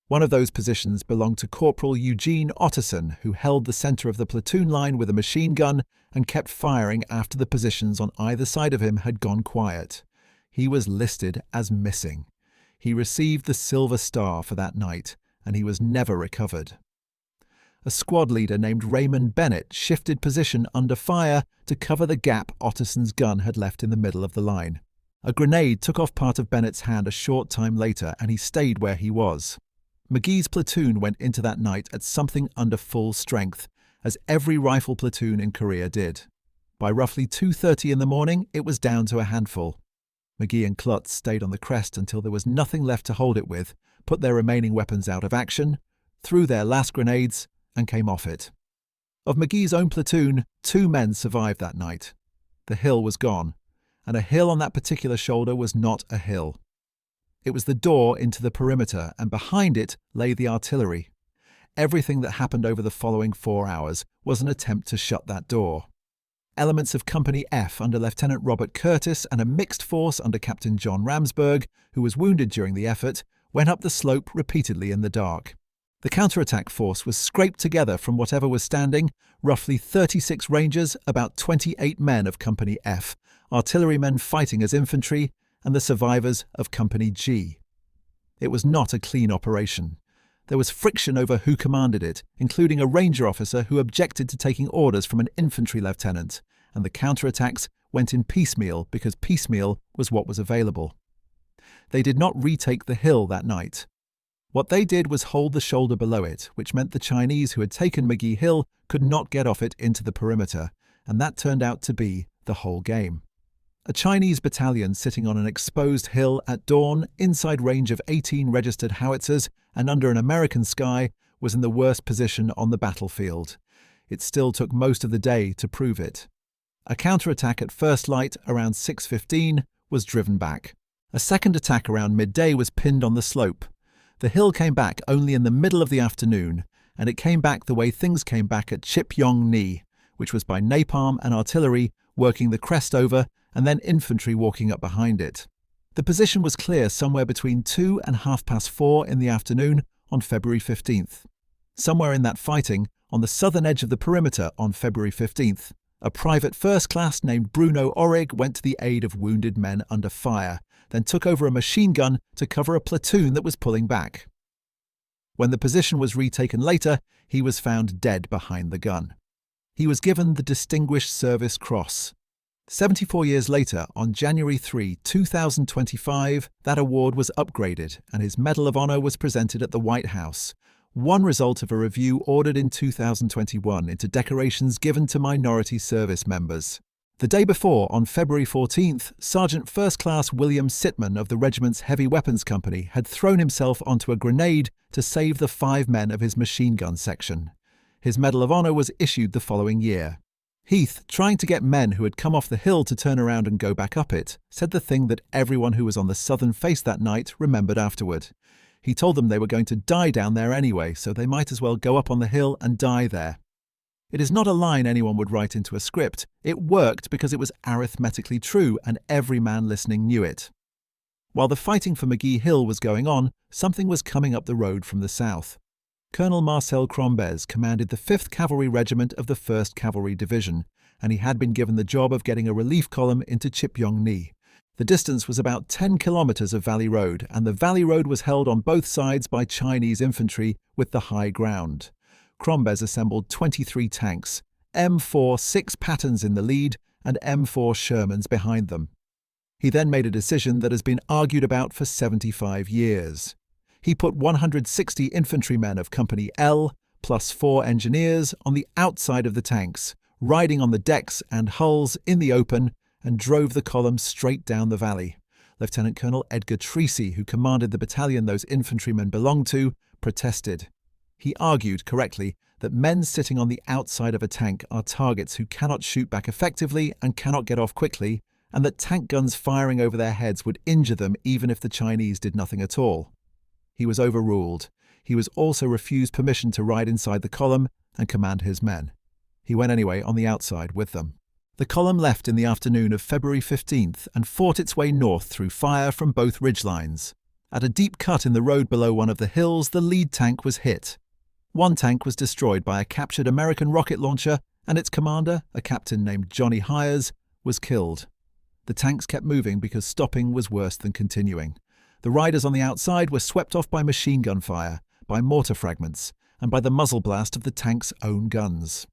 One of those positions belonged to Corporal Eugene Otterson, who held the center of the platoon line with a machine gun and kept firing after the positions on either side of him had gone quiet. He was listed as missing. He received the Silver Star for that night, and he was never recovered. A squad leader named Raymond Bennett shifted position under fire to cover the gap Otterson's gun had left in the middle of the line. A grenade took off part of Bennett's hand a short time later, and he stayed where he was. McGee's platoon went into that night at something under full strength, as every rifle platoon in Korea did. By roughly 2:30 in the morning, it was down to a handful. McGee and Klutz stayed on the crest until there was nothing left to hold it with, put their remaining weapons out of action, threw their last grenades, and came off it. Of McGee's own platoon, 2 men survived that night. The hill was gone, and a hill on that particular shoulder was not a hill. It was the door into the perimeter, and behind it lay the artillery. Everything that happened over the following 4 hours was an attempt to shut that door. Elements of Company F under Lieutenant Robert Curtis and a mixed force under Captain John Ramsburg, who was wounded during the effort, went up the slope repeatedly in the dark. The counterattack force was scraped together from whatever was standing, roughly 36 Rangers, about 28 men of Company F, artillerymen fighting as infantry, and the survivors of Company G. It was not a clean operation. There was friction over who commanded it, including a ranger officer who objected to taking orders from an infantry lieutenant, and the counterattacks went in piecemeal because piecemeal was what was available. They did not retake the hill that night. What they did was hold the shoulder below it, which meant the Chinese who had taken McGee Hill could not get off it into the perimeter, and that turned out to be the whole game. A Chinese battalion sitting on an exposed hill at dawn, inside range of 18 registered howitzers and under an American sky, was in the worst position on the battlefield. It still took most of the day to prove it. A counterattack at first light around 6:15 was driven back. A second attack around midday was pinned on the slope. The hill came back only in the middle of the afternoon, and it came back the way things came back at Chipyong-ni, which was by napalm and artillery working the crest over and then infantry walking up behind it. The position was clear somewhere between 2 and 4:30 in the afternoon on February 15th. Somewhere in that fighting, on the southern edge of the perimeter on February 15th, a private first class named Bruno Orrig went to the aid of wounded men under fire, then took over a machine gun to cover a platoon that was pulling back. When the position was retaken later, he was found dead behind the gun. He was given the Distinguished Service Cross. 74 years later, on January 3, 2025, that award was upgraded and his Medal of Honor was presented at the White House, one result of a review ordered in 2021 into decorations given to minority service members. The day before, on February 14th, Sergeant First Class William Sitman of the regiment's Heavy Weapons Company had thrown himself onto a grenade to save the 5 men of his machine gun section. His Medal of Honor was issued the following year. Heath, trying to get men who had come off the hill to turn around and go back up it, said the thing that everyone who was on the southern face that night remembered afterward. He told them they were going to die down there anyway, so they might as well go up on the hill and die there. It is not a line anyone would write into a script. It worked because it was arithmetically true and every man listening knew it. While the fighting for McGee Hill was going on, something was coming up the road from the south. Colonel Marcel Crombez commanded the 5th Cavalry Regiment of the 1st Cavalry Division, and he had been given the job of getting a relief column into Chipyong-ni. The distance was about 10 kilometers of valley road, and the valley road was held on both sides by Chinese infantry with the high ground. Crombez assembled 23 tanks, M4 6 Pattons in the lead and M4 Shermans behind them. He then made a decision that has been argued about for 75 years. He put 160 infantrymen of Company L plus 4 engineers on the outside of the tanks, riding on the decks and hulls in the open, and drove the column straight down the valley. Lieutenant Colonel Edgar Treacy, who commanded the battalion those infantrymen belonged to, protested. He argued, correctly, that men sitting on the outside of a tank are targets who cannot shoot back effectively and cannot get off quickly, and that tank guns firing over their heads would injure them even if the Chinese did nothing at all. He was overruled. He was also refused permission to ride inside the column and command his men. He went anyway on the outside with them. The column left in the afternoon of February 15th and fought its way north through fire from both ridgelines. At a deep cut in the road below one of the hills, the lead tank was hit. One tank was destroyed by a captured American rocket launcher, and its commander, a captain named Johnny Hires, was killed. The tanks kept moving because stopping was worse than continuing. The riders on the outside were swept off by machine gun fire, by mortar fragments, and by the muzzle blast of the tank's own guns.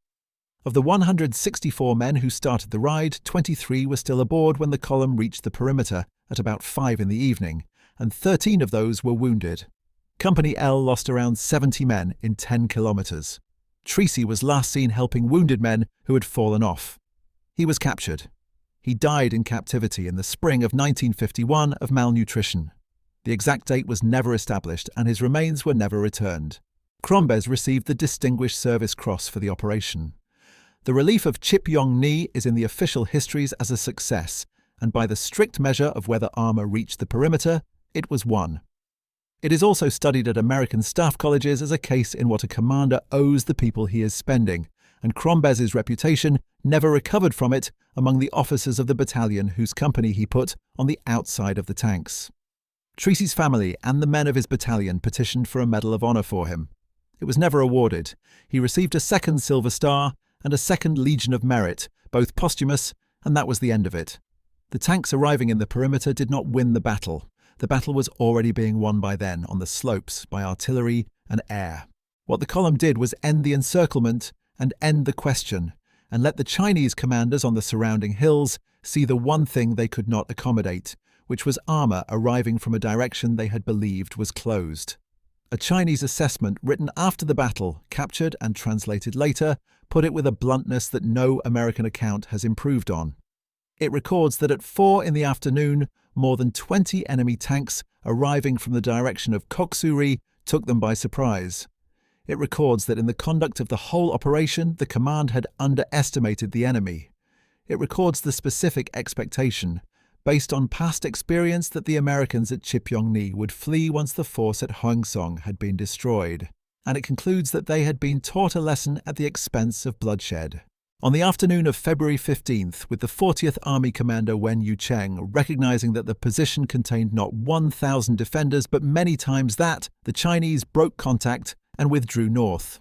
Of the 164 men who started the ride, 23 were still aboard when the column reached the perimeter at about 5 in the evening, and 13 of those were wounded. Company L lost around 70 men in 10 kilometers. Treacy was last seen helping wounded men who had fallen off. He was captured. He died in captivity in the spring of 1951 of malnutrition. The exact date was never established, and his remains were never returned. Crombez received the Distinguished Service Cross for the operation. The relief of Chipyong-ni is in the official histories as a success, and by the strict measure of whether armor reached the perimeter, it was one. It is also studied at American staff colleges as a case in what a commander owes the people he is spending, and Crombez's reputation never recovered from it among the officers of the battalion whose company he put on the outside of the tanks. Treacy's family and the men of his battalion petitioned for a Medal of Honor for him. It was never awarded. He received a second Silver Star and a second Legion of Merit, both posthumous, and that was the end of it. The tanks arriving in the perimeter did not win the battle. The battle was already being won by then on the slopes by artillery and air. What the column did was end the encirclement and end the question, and let the Chinese commanders on the surrounding hills see the one thing they could not accommodate, which was armor arriving from a direction they had believed was closed. A Chinese assessment written after the battle, captured and translated later, put it with a bluntness that no American account has improved on. It records that at 4 in the afternoon, more than 20 enemy tanks arriving from the direction of Koksuri took them by surprise. It records that in the conduct of the whole operation, the command had underestimated the enemy. It records the specific expectation, based on past experience, that the Americans at Chipyong-ni would flee once the force at Hwangsong had been destroyed, and it concludes that they had been taught a lesson at the expense of bloodshed. On the afternoon of February 15th, with the 40th Army Commander Wen Yucheng recognizing that the position contained not 1,000 defenders but many times that, the Chinese broke contact and withdrew north.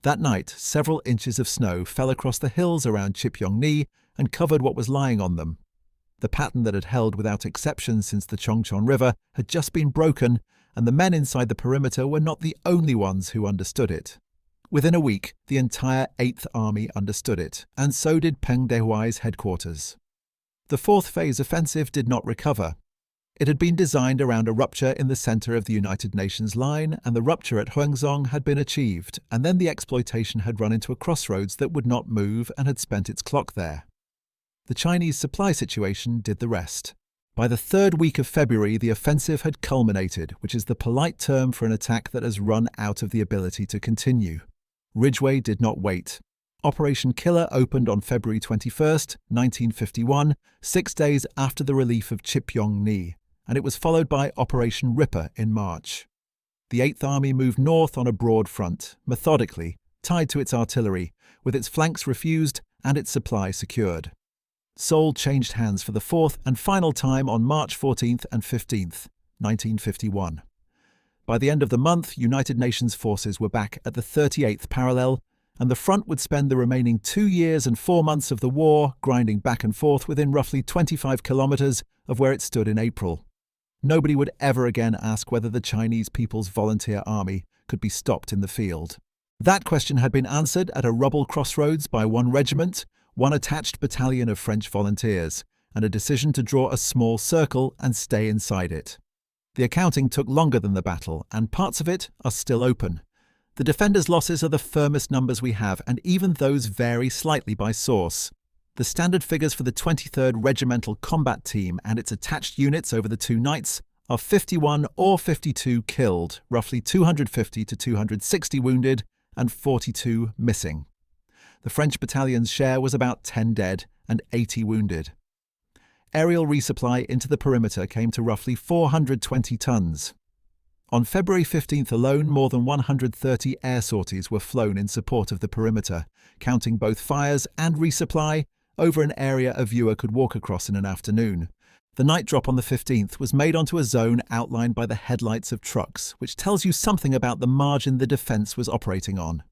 That night, several inches of snow fell across the hills around Chipyong-ni and covered what was lying on them. The pattern that had held without exception since the Chongchon River had just been broken, and the men inside the perimeter were not the only ones who understood it. Within a week, the entire 8th Army understood it, and so did Peng Dehuai's headquarters. The fourth phase offensive did not recover. It had been designed around a rupture in the center of the United Nations line, and the rupture at Hwangsong had been achieved, and then the exploitation had run into a crossroads that would not move and had spent its clock there. The Chinese supply situation did the rest. By the 3rd week of February, the offensive had culminated, which is the polite term for an attack that has run out of the ability to continue. Ridgway did not wait. Operation Killer opened on February 21st, 1951, 6 days after the relief of Chipyong-ni, and it was followed by Operation Ripper in March. The 8th Army moved north on a broad front, methodically, tied to its artillery, with its flanks refused and its supply secured. Seoul changed hands for the 4th and final time on March 14th and 15th, 1951. By the end of the month, United Nations forces were back at the 38th parallel, and the front would spend the remaining 2 years and 4 months of the war grinding back and forth within roughly 25 kilometers of where it stood in April. Nobody would ever again ask whether the Chinese People's Volunteer Army could be stopped in the field. That question had been answered at a rubble crossroads by one regiment, one attached battalion of French volunteers, and a decision to draw a small circle and stay inside it. The accounting took longer than the battle, and parts of it are still open. The defenders' losses are the firmest numbers we have, and even those vary slightly by source. The standard figures for the 23rd Regimental Combat Team and its attached units over the 2 nights are 51 or 52 killed, roughly 250 to 260 wounded, and 42 missing. The French battalion's share was about 10 dead and 80 wounded. Aerial resupply into the perimeter came to roughly 420 tons. On February 15th alone, more than 130 air sorties were flown in support of the perimeter, counting both fires and resupply over an area a viewer could walk across in an afternoon. The night drop on the 15th was made onto a zone outlined by the headlights of trucks, which tells you something about the margin the defense was operating on.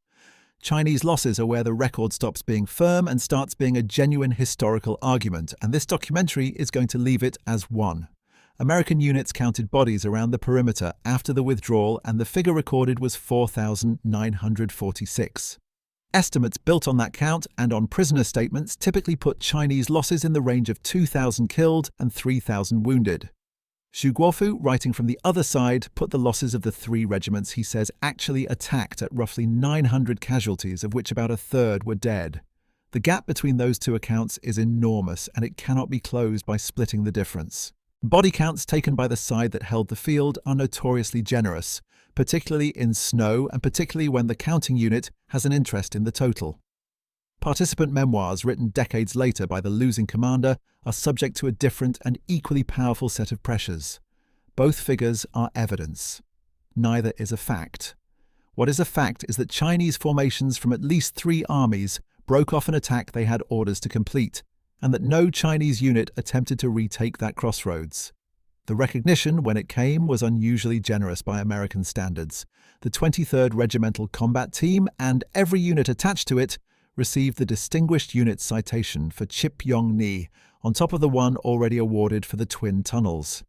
Chinese losses are where the record stops being firm and starts being a genuine historical argument, and this documentary is going to leave it as one. American units counted bodies around the perimeter after the withdrawal, and the figure recorded was 4,946. Estimates built on that count and on prisoner statements typically put Chinese losses in the range of 2,000 killed and 3,000 wounded. Xu Guofu, writing from the other side, put the losses of the 3 regiments he says actually attacked at roughly 900 casualties, of which about a third were dead. The gap between those 2 accounts is enormous, and it cannot be closed by splitting the difference. Body counts taken by the side that held the field are notoriously generous, particularly in snow and particularly when the counting unit has an interest in the total. Participant memoirs written decades later by the losing commander are subject to a different and equally powerful set of pressures. Both figures are evidence. Neither is a fact. What is a fact is that Chinese formations from at least 3 armies broke off an attack they had orders to complete, and that no Chinese unit attempted to retake that crossroads. The recognition, when it came, was unusually generous by American standards. The 23rd Regimental Combat Team and every unit attached to it received the Distinguished Unit Citation for Chipyong-ni, on top of the one already awarded for the twin tunnels.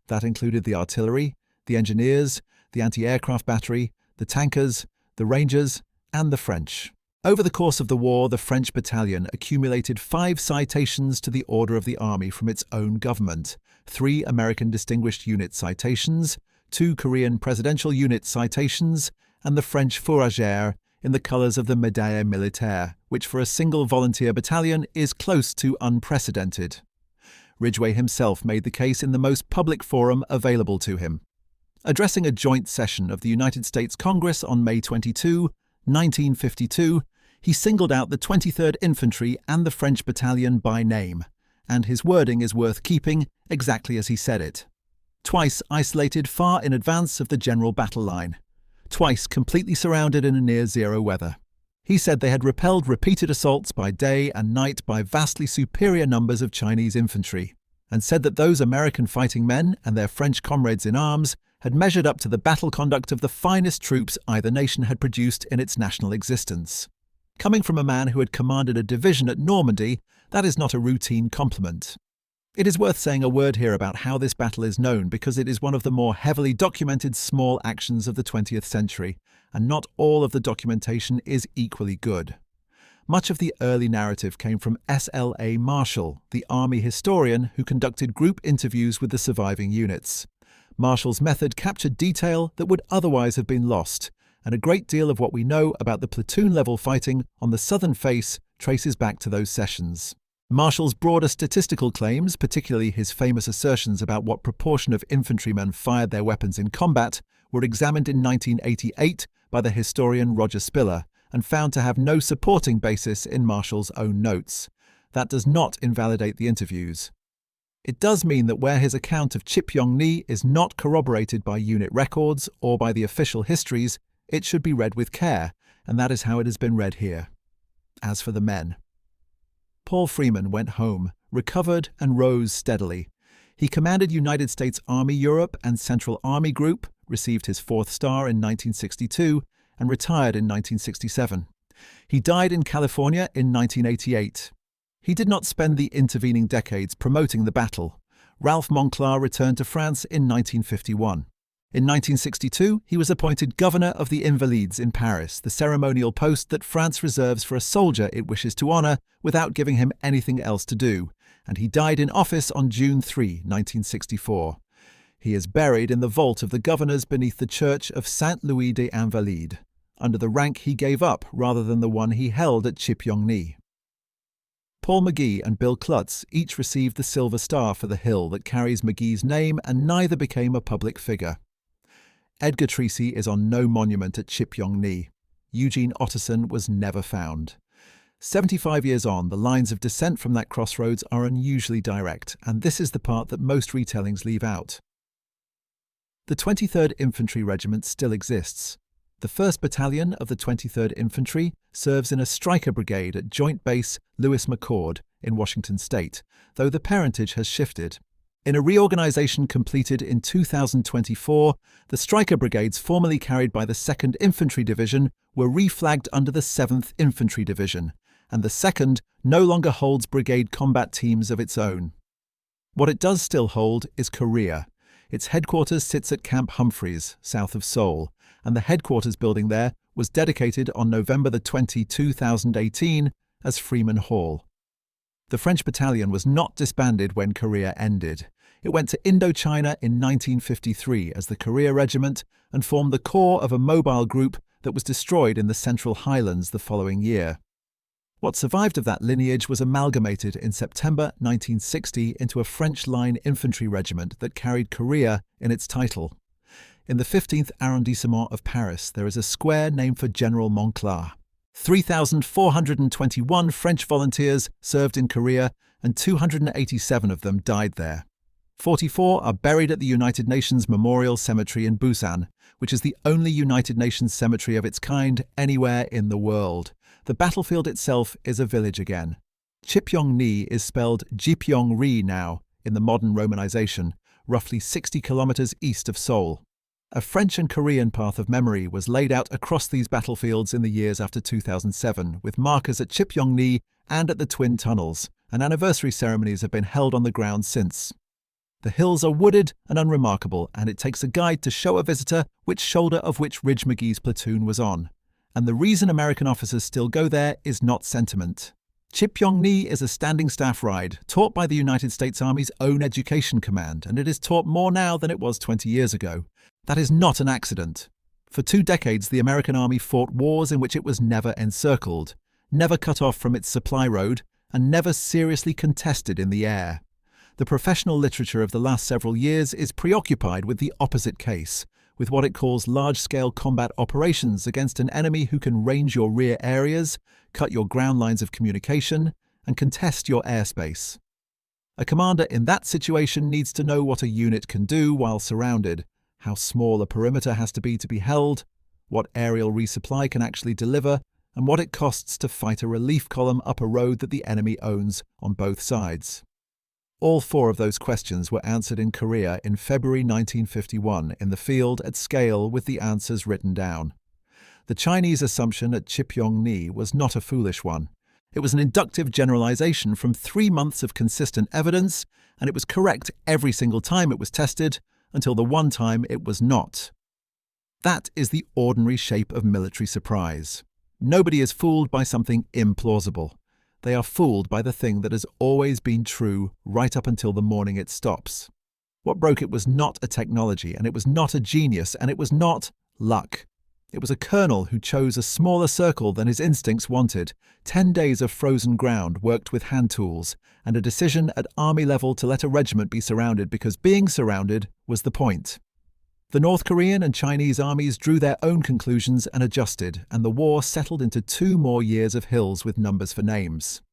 That included the artillery, the engineers, the anti-aircraft battery, the tankers, the Rangers, and the French. Over the course of the war, the French Battalion accumulated 5 citations to the Order of the Army from its own government, 3 American Distinguished Unit Citations, 2 Korean Presidential Unit Citations, and the French Fourragère in the colours of the Médaille Militaire, which for a single volunteer battalion is close to unprecedented. Ridgway himself made the case in the most public forum available to him. Addressing a joint session of the United States Congress on May 22, 1952, he singled out the 23rd Infantry and the French Battalion by name, and his wording is worth keeping exactly as he said it. Twice isolated far in advance of the general battle line. Twice completely surrounded in a near-zero weather. He said they had repelled repeated assaults by day and night by vastly superior numbers of Chinese infantry, and said that those American fighting men and their French comrades in arms had measured up to the battle conduct of the finest troops either nation had produced in its national existence. Coming from a man who had commanded a division at Normandy, that is not a routine compliment. It is worth saying a word here about how this battle is known, because it is one of the more heavily documented small actions of the 20th century, and not all of the documentation is equally good. Much of the early narrative came from S.L.A. Marshall, the Army historian who conducted group interviews with the surviving units. Marshall's method captured detail that would otherwise have been lost, and a great deal of what we know about the platoon-level fighting on the southern face traces back to those sessions. Marshall's broader statistical claims, particularly his famous assertions about what proportion of infantrymen fired their weapons in combat, were examined in 1988 by the historian Roger Spiller and found to have no supporting basis in Marshall's own notes. That does not invalidate the interviews. It does mean that where his account of Chipyong-ni is not corroborated by unit records or by the official histories, it should be read with care, and that is how it has been read here. As for the men, Paul Freeman went home, recovered and rose steadily. He commanded United States Army Europe and Central Army Group, received his 4th star in 1962, and retired in 1967. He died in California in 1988. He did not spend the intervening decades promoting the battle. Ralph Monclar returned to France in 1951. In 1962, he was appointed Governor of the Invalides in Paris, the ceremonial post that France reserves for a soldier it wishes to honour without giving him anything else to do, and he died in office on June 3, 1964. He is buried in the vault of the governors beneath the church of Saint-Louis des Invalides, under the rank he gave up rather than the one he held at Chipyong-ni. Paul McGee and Bill Klutz each received the Silver Star for the hill that carries McGee's name, and neither became a public figure. Edgar Treacy is on no monument at Chipyong-ni. Eugene Otterson was never found. 75 years on, the lines of descent from that crossroads are unusually direct, and this is the part that most retellings leave out. The 23rd Infantry Regiment still exists. The 1st Battalion of the 23rd Infantry serves in a striker brigade at Joint Base Lewis McChord in Washington State, though the parentage has shifted. In a reorganization completed in 2024, the striker brigades formerly carried by the 2nd Infantry Division were reflagged under the 7th Infantry Division, and the 2nd no longer holds brigade combat teams of its own. What it does still hold is Korea. Its headquarters sits at Camp Humphreys, south of Seoul, and the headquarters building there was dedicated on November 20, 2018 as Freeman Hall. The French Battalion was not disbanded when Korea ended. It went to Indochina in 1953 as the Korea Regiment and formed the core of a mobile group that was destroyed in the Central Highlands the following year. What survived of that lineage was amalgamated in September 1960 into a French Line Infantry Regiment that carried Korea in its title. In the 15th arrondissement of Paris, there is a square named for General Monclar. 3,421 French volunteers served in Korea, and 287 of them died there. 44 are buried at the United Nations Memorial Cemetery in Busan, which is the only United Nations cemetery of its kind anywhere in the world. The battlefield itself is a village again. Chipyong-ni is spelled Jipyong-ri now in the modern romanization, roughly 60 kilometers east of Seoul. A French and Korean path of memory was laid out across these battlefields in the years after 2007, with markers at Chipyong-ni and at the Twin Tunnels, and anniversary ceremonies have been held on the ground since. The hills are wooded and unremarkable, and it takes a guide to show a visitor which shoulder of which ridge McGee's platoon was on. And the reason American officers still go there is not sentiment. Chipyong-ni is a standing staff ride, taught by the United States Army's own education command, and it is taught more now than it was 20 years ago. That is not an accident. For 2 decades, the American Army fought wars in which it was never encircled, never cut off from its supply road, and never seriously contested in the air. The professional literature of the last several years is preoccupied with the opposite case, with what it calls large-scale combat operations against an enemy who can range your rear areas, cut your ground lines of communication, and contest your airspace. A commander in that situation needs to know what a unit can do while surrounded, how small a perimeter has to be held, what aerial resupply can actually deliver, and what it costs to fight a relief column up a road that the enemy owns on both sides. All 4 of those questions were answered in Korea in February 1951 in the field at scale with the answers written down. The Chinese assumption at Chipyong-ni was not a foolish one. It was an inductive generalization from 3 months of consistent evidence, and it was correct every single time it was tested, until the one time it was not. That is the ordinary shape of military surprise. Nobody is fooled by something implausible. They are fooled by the thing that has always been true right up until the morning it stops. What broke it was not a technology, and it was not a genius, and it was not luck. It was a colonel who chose a smaller circle than his instincts wanted, 10 days of frozen ground worked with hand tools, and a decision at army level to let a regiment be surrounded because being surrounded was the point. The North Korean and Chinese armies drew their own conclusions and adjusted, and the war settled into 2 more years of hills with numbers for names.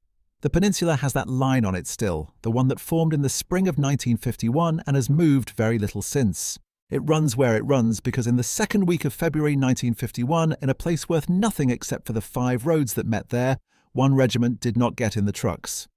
The peninsula has that line on it still, the one that formed in the spring of 1951 and has moved very little since. It runs where it runs because in the 2nd week of February 1951, in a place worth nothing except for the 5 roads that met there, one regiment did not get in the trucks.